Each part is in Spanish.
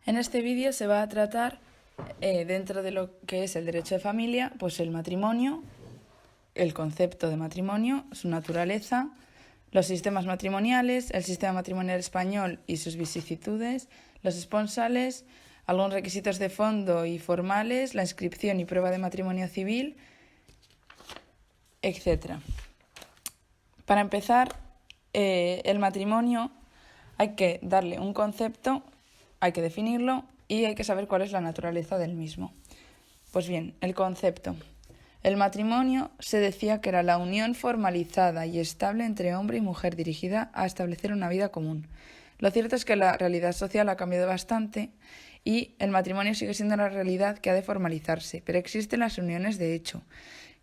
En este vídeo se va a tratar, dentro de lo que es el derecho de familia, pues el matrimonio, el concepto de matrimonio, su naturaleza, los sistemas matrimoniales, el sistema matrimonial español y sus vicisitudes, los esponsales, algunos requisitos de fondo y formales, la inscripción y prueba de matrimonio civil, etc. Para empezar, el matrimonio hay que darle un concepto, hay que definirlo y hay que saber cuál es la naturaleza del mismo. Pues bien, el concepto. El matrimonio se decía que era la unión formalizada y estable entre hombre y mujer dirigida a establecer una vida común. Lo cierto es que la realidad social ha cambiado bastante y el matrimonio sigue siendo una realidad que ha de formalizarse, pero existen las uniones de hecho,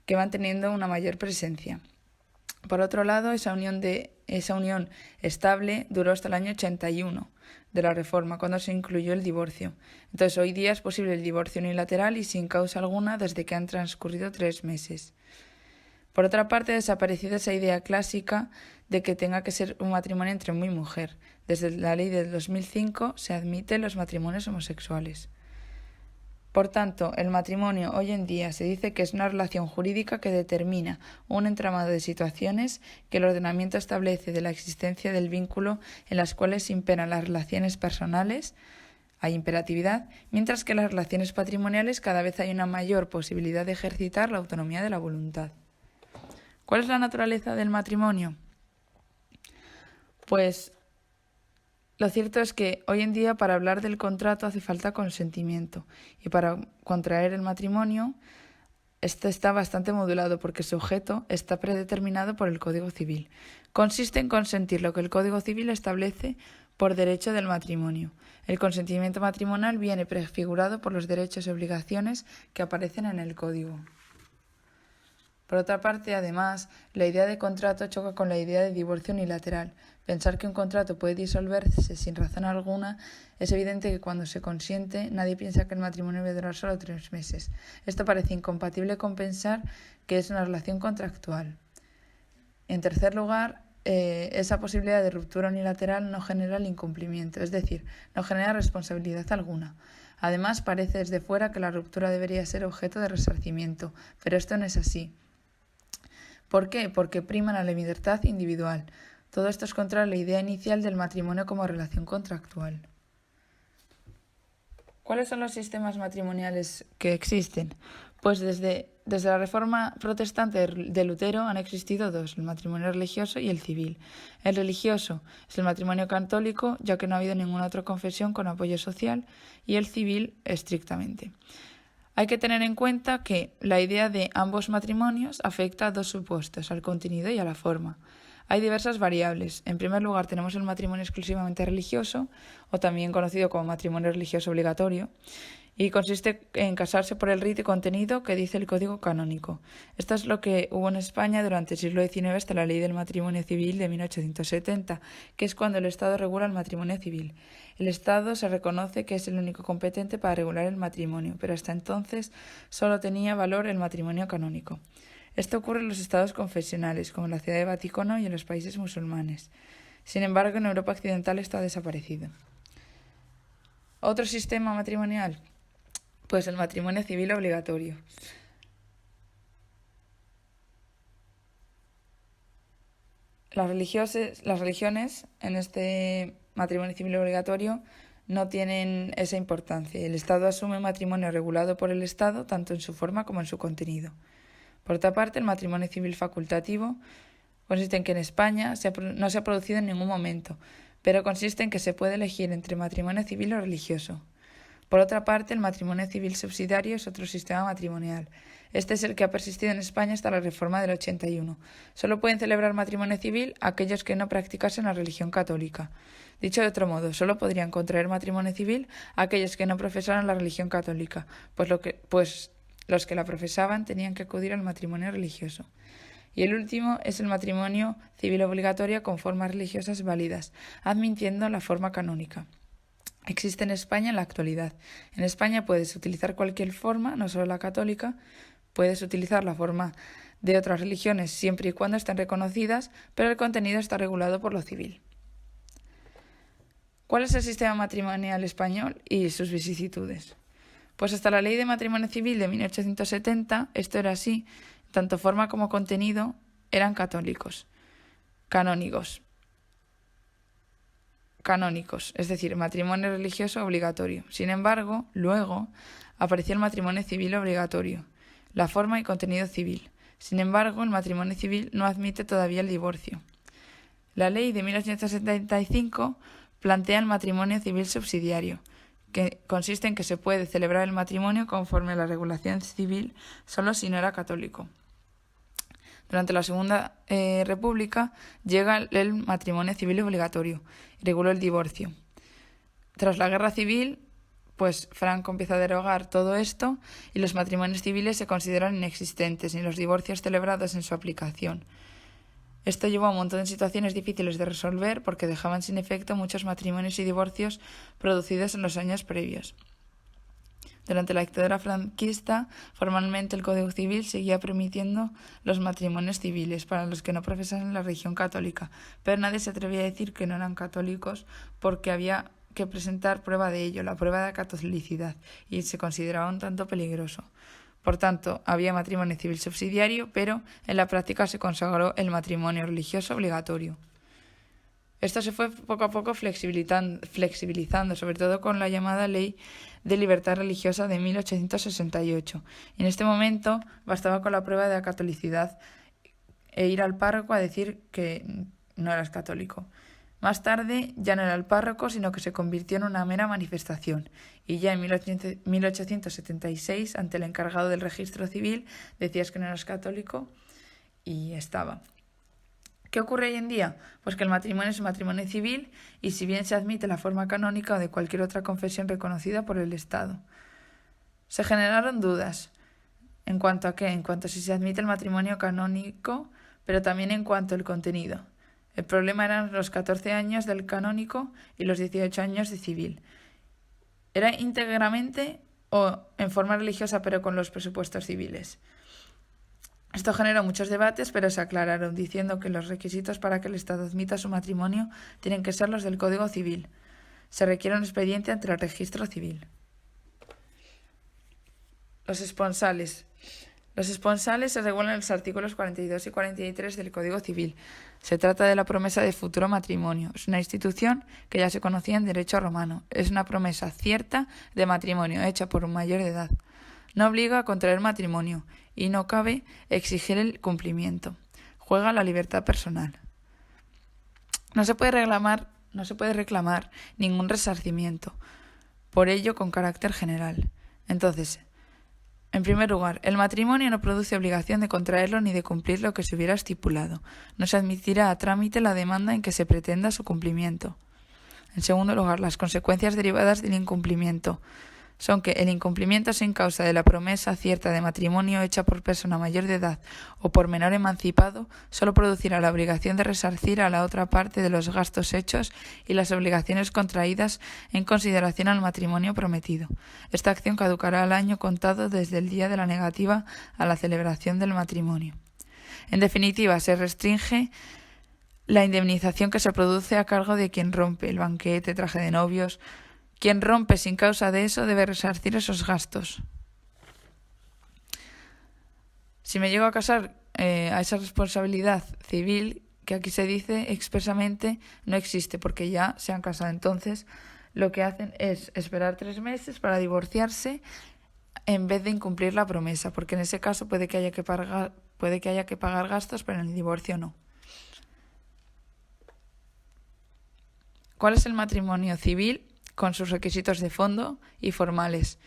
que van teniendo una mayor presencia. Por otro lado, esa unión estable duró hasta el año 81 de la Reforma, cuando se incluyó el divorcio. Entonces, hoy día es posible el divorcio unilateral y sin causa alguna desde que han transcurrido 3 meses. Por otra parte, ha desaparecido esa idea clásica de que tenga que ser un matrimonio entre hombre y mujer. Desde la ley del 2005 se admiten los matrimonios homosexuales. Por tanto, el matrimonio hoy en día se dice que es una relación jurídica que determina un entramado de situaciones que el ordenamiento establece de la existencia del vínculo en las cuales imperan las relaciones personales, hay imperatividad, mientras que en las relaciones patrimoniales cada vez hay una mayor posibilidad de ejercitar la autonomía de la voluntad. ¿Cuál es la naturaleza del matrimonio? Pues lo cierto es que hoy en día para hablar del contrato hace falta consentimiento y para contraer el matrimonio esto está bastante modulado porque su objeto está predeterminado por el Código Civil. Consiste en consentir lo que el Código Civil establece por derecho del matrimonio. El consentimiento matrimonial viene prefigurado por los derechos y obligaciones que aparecen en el Código. Por otra parte, además, la idea de contrato choca con la idea de divorcio unilateral. Pensar que un contrato puede disolverse sin razón alguna, es evidente que cuando se consiente nadie piensa que el matrimonio debe durar solo 3 meses. Esto parece incompatible con pensar que es una relación contractual. En tercer lugar, esa posibilidad de ruptura unilateral no genera el incumplimiento, es decir, no genera responsabilidad alguna. Además, parece desde fuera que la ruptura debería ser objeto de resarcimiento, pero esto no es así. ¿Por qué? Porque priman a la libertad individual. Todo esto es contra la idea inicial del matrimonio como relación contractual. ¿Cuáles son los sistemas matrimoniales que existen? Pues desde la Reforma protestante de Lutero han existido 2, el matrimonio religioso y el civil. El religioso es el matrimonio católico, ya que no ha habido ninguna otra confesión con apoyo social, y el civil estrictamente. Hay que tener en cuenta que la idea de ambos matrimonios afecta a 2 supuestos, al contenido y a la forma. Hay diversas variables. En primer lugar, tenemos el matrimonio exclusivamente religioso, o también conocido como matrimonio religioso obligatorio, y consiste en casarse por el rito y contenido que dice el Código Canónico. Esto es lo que hubo en España durante el siglo XIX hasta la Ley del Matrimonio Civil de 1870, que es cuando el Estado regula el matrimonio civil. El Estado se reconoce que es el único competente para regular el matrimonio, pero hasta entonces solo tenía valor el matrimonio canónico. Esto ocurre en los estados confesionales, como en la Ciudad de Vaticano y en los países musulmanes. Sin embargo, en Europa occidental está desaparecido. Otro sistema matrimonial, pues el matrimonio civil obligatorio. Las religiones en este matrimonio civil obligatorio no tienen esa importancia. El Estado asume un matrimonio regulado por el Estado tanto en su forma como en su contenido. Por otra parte, el matrimonio civil facultativo consiste en que en España no se ha producido en ningún momento, pero consiste en que se puede elegir entre matrimonio civil o religioso. Por otra parte, el matrimonio civil subsidiario es otro sistema matrimonial. Este es el que ha persistido en España hasta la Reforma del 81. Solo pueden celebrar matrimonio civil aquellos que no practicasen la religión católica. Dicho de otro modo, solo podrían contraer matrimonio civil aquellos que no profesaran la religión católica, pues los que la profesaban tenían que acudir al matrimonio religioso. Y el último es el matrimonio civil obligatorio con formas religiosas válidas, admitiendo la forma canónica. Existe en España en la actualidad. En España puedes utilizar cualquier forma, no solo la católica, puedes utilizar la forma de otras religiones siempre y cuando estén reconocidas, pero el contenido está regulado por lo civil. ¿Cuál es el sistema matrimonial español y sus vicisitudes? Pues hasta la Ley de Matrimonio Civil de 1870 esto era así, tanto forma como contenido eran canónicos, es decir, matrimonio religioso obligatorio. Sin embargo, luego apareció el matrimonio civil obligatorio, la forma y contenido civil. Sin embargo, el matrimonio civil no admite todavía el divorcio. La ley de 1875 plantea el matrimonio civil subsidiario, que consiste en que se puede celebrar el matrimonio conforme a la regulación civil solo si no era católico. Durante la Segunda República llega el matrimonio civil obligatorio y reguló el divorcio. Tras la Guerra Civil, pues Franco empieza a derogar todo esto y los matrimonios civiles se consideran inexistentes, ni los divorcios celebrados en su aplicación. Esto llevó a un montón de situaciones difíciles de resolver porque dejaban sin efecto muchos matrimonios y divorcios producidos en los años previos. Durante la dictadura franquista, formalmente el Código Civil seguía permitiendo los matrimonios civiles para los que no profesasen la religión católica, pero nadie se atrevía a decir que no eran católicos porque había que presentar prueba de ello, la prueba de catolicidad, y se consideraba un tanto peligroso. Por tanto, había matrimonio civil subsidiario, pero en la práctica se consagró el matrimonio religioso obligatorio. Esto se fue poco a poco flexibilizando, sobre todo con la llamada Ley de Libertad Religiosa de 1868. Y en este momento bastaba con la prueba de la catolicidad e ir al párroco a decir que no eras católico. Más tarde ya no era el párroco, sino que se convirtió en una mera manifestación. Y ya en 1876, ante el encargado del registro civil, decías que no eras católico y estaba. ¿Qué ocurre hoy en día? Pues que el matrimonio es un matrimonio civil y si bien se admite la forma canónica o de cualquier otra confesión reconocida por el Estado. Se generaron dudas. ¿En cuanto a qué? En cuanto a si se admite el matrimonio canónico, pero también en cuanto al contenido. El problema eran los 14 años del canónico y los 18 años de civil. ¿Era íntegramente o en forma religiosa pero con los presupuestos civiles? Esto generó muchos debates, pero se aclararon, diciendo que los requisitos para que el Estado admita su matrimonio tienen que ser los del Código Civil. Se requiere un expediente ante el registro civil. Los esponsales. Los esponsales se regulan en los artículos 42 y 43 del Código Civil. Se trata de la promesa de futuro matrimonio. Es una institución que ya se conocía en derecho romano. Es una promesa cierta de matrimonio hecha por un mayor de edad. No obliga a contraer matrimonio y no cabe exigir el cumplimiento. Juega la libertad personal. No se puede reclamar ningún resarcimiento, por ello con carácter general. Entonces, en primer lugar, el matrimonio no produce obligación de contraerlo ni de cumplir lo que se hubiera estipulado. No se admitirá a trámite la demanda en que se pretenda su cumplimiento. En segundo lugar, las consecuencias derivadas del incumplimiento son que el incumplimiento sin causa de la promesa cierta de matrimonio hecha por persona mayor de edad o por menor emancipado solo producirá la obligación de resarcir a la otra parte de los gastos hechos y las obligaciones contraídas en consideración al matrimonio prometido. Esta acción caducará al año contado desde el día de la negativa a la celebración del matrimonio. En definitiva, se restringe la indemnización que se produce a cargo de quien rompe el banquete, traje de novios. Quien rompe sin causa de eso debe resarcir esos gastos. Si me llego a casar a esa responsabilidad civil, que aquí se dice expresamente, no existe porque ya se han casado. Entonces, lo que hacen es esperar 3 meses para divorciarse en vez de incumplir la promesa, porque en ese caso puede que haya que pagar gastos, pero en el divorcio no. ¿Cuál es el matrimonio civil? Con sus requisitos de fondo y formales,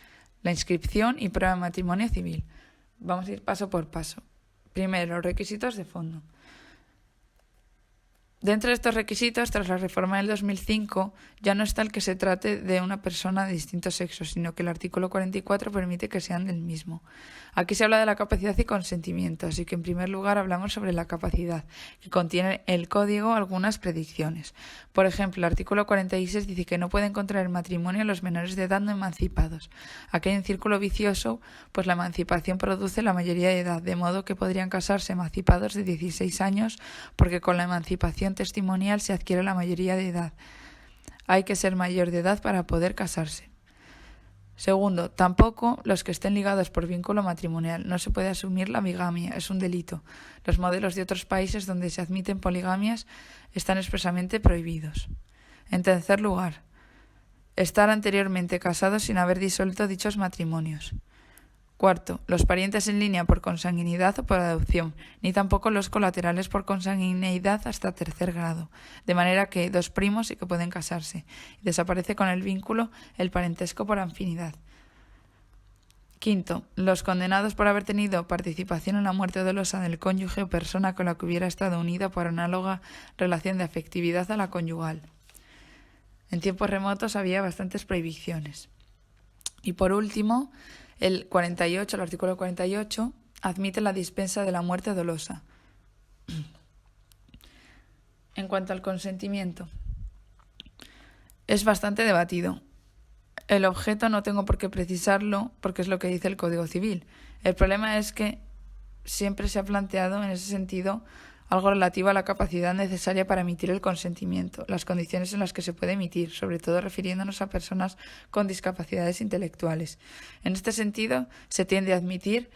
la inscripción y prueba de matrimonio civil. Vamos a ir paso por paso. Primero, los requisitos de fondo. Dentro de estos requisitos, tras la reforma del 2005, ya no está el que se trate de una persona de distinto sexo, sino que el artículo 44 permite que sean del mismo. Aquí se habla de la capacidad y consentimiento, así que en primer lugar hablamos sobre la capacidad, que contiene el código algunas predicciones. Por ejemplo, el artículo 46 dice que no pueden contraer matrimonio los menores de edad no emancipados. Aquí hay un círculo vicioso, pues la emancipación produce la mayoría de edad, de modo que podrían casarse emancipados de 16 años, porque con la emancipación testimonial se adquiere la mayoría de edad. hay que ser mayor de edad para poder casarse. Segundo, tampoco los que estén ligados por vínculo matrimonial. No se puede asumir la bigamia, es un delito. Los modelos de otros países donde se admiten poligamias están expresamente prohibidos. En tercer lugar, estar anteriormente casados sin haber disuelto dichos matrimonios. Cuarto, los parientes en línea por consanguinidad o por adopción, ni tampoco los colaterales por consanguineidad hasta tercer grado, de manera que dos primos sí que pueden casarse. Desaparece con el vínculo el parentesco por afinidad. Quinto, los condenados por haber tenido participación en la muerte dolosa del cónyuge o persona con la que hubiera estado unida por análoga relación de afectividad a la conyugal. En tiempos remotos había bastantes prohibiciones. Y por último, el artículo 48, admite la dispensa de la muerte dolosa. En cuanto al consentimiento, es bastante debatido. El objeto no tengo por qué precisarlo porque es lo que dice el Código Civil. El problema es que siempre se ha planteado en ese sentido algo relativo a la capacidad necesaria para emitir el consentimiento, las condiciones en las que se puede emitir, sobre todo refiriéndonos a personas con discapacidades intelectuales. En este sentido, se tiende a admitir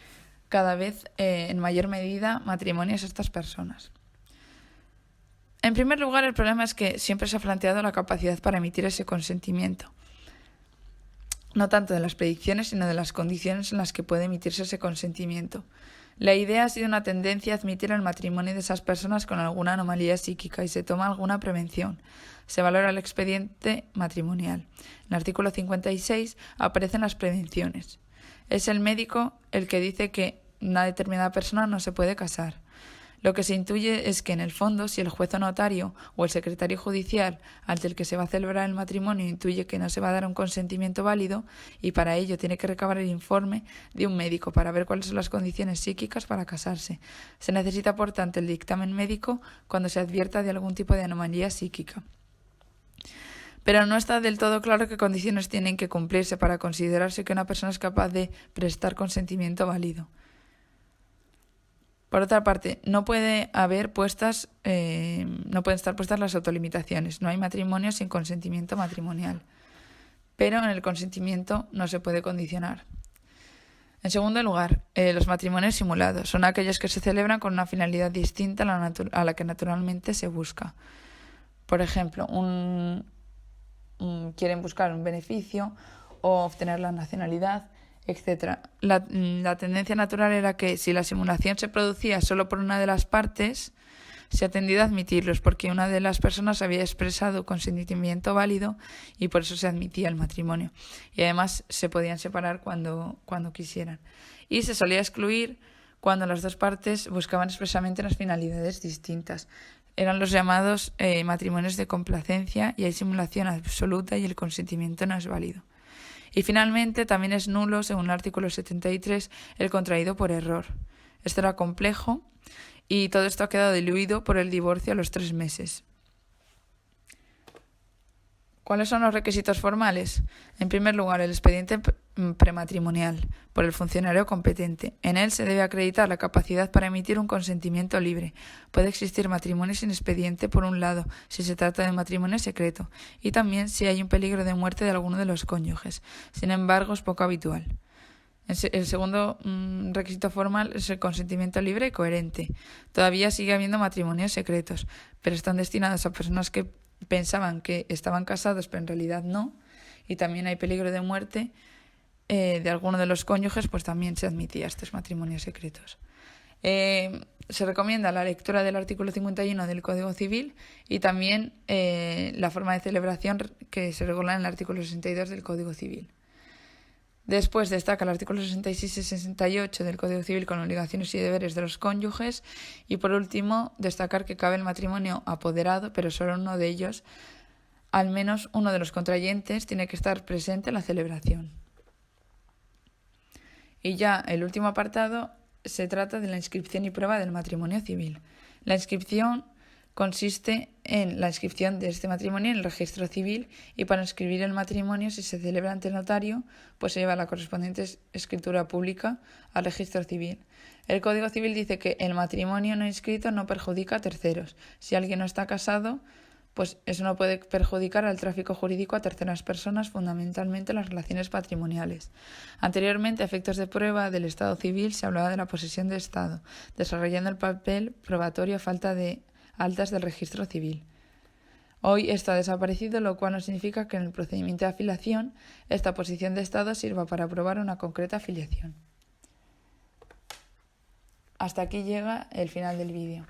cada vez en mayor medida matrimonios a estas personas. En primer lugar, el problema es que siempre se ha planteado la capacidad para emitir ese consentimiento, no tanto de las predicciones, sino de las condiciones en las que puede emitirse ese consentimiento. La idea ha sido una tendencia a admitir el matrimonio de esas personas con alguna anomalía psíquica y se toma alguna prevención. Se valora el expediente matrimonial. En el artículo 56 aparecen las prevenciones. Es el médico el que dice que una determinada persona no se puede casar. Lo que se intuye es que, en el fondo, si el juez o notario o el secretario judicial ante el que se va a celebrar el matrimonio intuye que no se va a dar un consentimiento válido y para ello tiene que recabar el informe de un médico para ver cuáles son las condiciones psíquicas para casarse. Se necesita, por tanto, el dictamen médico cuando se advierta de algún tipo de anomalía psíquica. Pero no está del todo claro qué condiciones tienen que cumplirse para considerarse que una persona es capaz de prestar consentimiento válido. Por otra parte, no pueden estar puestas las autolimitaciones. No hay matrimonio sin consentimiento matrimonial. Pero en el consentimiento no se puede condicionar. En segundo lugar, los matrimonios simulados son aquellos que se celebran con una finalidad distinta a la que naturalmente se busca. Por ejemplo, quieren buscar un beneficio o obtener la nacionalidad, etc. La tendencia natural era que si la simulación se producía solo por una de las partes, se ha tendido a admitirlos porque una de las personas había expresado consentimiento válido y por eso se admitía el matrimonio. Y además se podían separar cuando quisieran. Y se solía excluir cuando las dos partes buscaban expresamente unas finalidades distintas. Eran los llamados matrimonios de complacencia y hay simulación absoluta y el consentimiento no es válido. Y finalmente también es nulo, según el artículo 73, el contraído por error. Esto era complejo y todo esto ha quedado diluido por el divorcio a los 3 meses. ¿Cuáles son los requisitos formales? En primer lugar, el expediente prematrimonial por el funcionario competente. En él se debe acreditar la capacidad para emitir un consentimiento libre. Puede existir matrimonio sin expediente, por un lado, si se trata de matrimonio secreto, y también si hay un peligro de muerte de alguno de los cónyuges. Sin embargo, es poco habitual. El segundo requisito formal es el consentimiento libre y coherente. Todavía sigue habiendo matrimonios secretos, pero están destinados a personas que pensaban que estaban casados, pero en realidad no, y también hay peligro de muerte de alguno de los cónyuges, pues también se admitía estos matrimonios secretos. Se recomienda la lectura del artículo 51 del Código Civil y también la forma de celebración que se regula en el artículo 62 del Código Civil. Después destaca el artículo 66 y 68 del Código Civil con obligaciones y deberes de los cónyuges y por último destacar que cabe el matrimonio apoderado, pero solo uno de ellos, al menos uno de los contrayentes, tiene que estar presente en la celebración. Y ya el último apartado se trata de la inscripción y prueba del matrimonio civil. La inscripción consiste en la inscripción de este matrimonio en el registro civil y para inscribir el matrimonio, si se celebra ante el notario, pues se lleva la correspondiente escritura pública al registro civil. El Código Civil dice que el matrimonio no inscrito no perjudica a terceros. Si alguien no está casado, pues eso no puede perjudicar al tráfico jurídico a terceras personas, fundamentalmente las relaciones patrimoniales. Anteriormente, a efectos de prueba del Estado civil, se hablaba de la posesión de Estado, desarrollando el papel probatorio a falta de altas del registro civil. Hoy esto ha desaparecido, lo cual no significa que en el procedimiento de afiliación esta posición de Estado sirva para aprobar una concreta afiliación. Hasta aquí llega el final del vídeo.